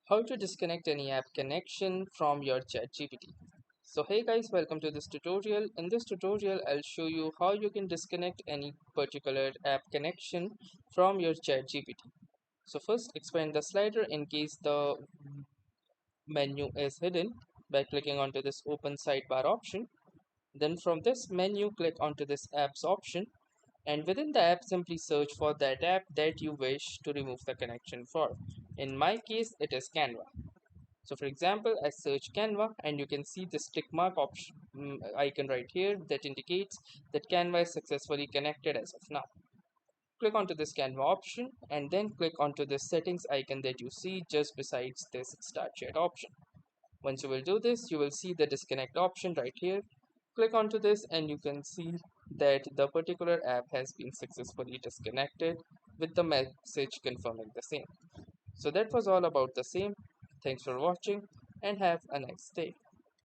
How to disconnect any app connection from your ChatGPT. So hey guys, welcome to this tutorial. In this tutorial, I'll show you how you can disconnect any particular app connection from your ChatGPT. So first, expand the slider in case the menu is hidden by clicking onto this open sidebar option. Then from this menu, click onto this apps option, and within the app simply search for that app that you wish to remove the connection for. In my case, it is Canva. So for example, I search Canva and you can see this tick mark option icon right here that indicates that Canva is successfully connected as of now. Click onto this Canva option and then click onto this settings icon that you see just besides this start chat option. Once you will do this, you will see the disconnect option right here. Click onto this and you can see that the particular app has been successfully disconnected with the message confirming the same. So that was all about the same. Thanks for watching and have a nice day.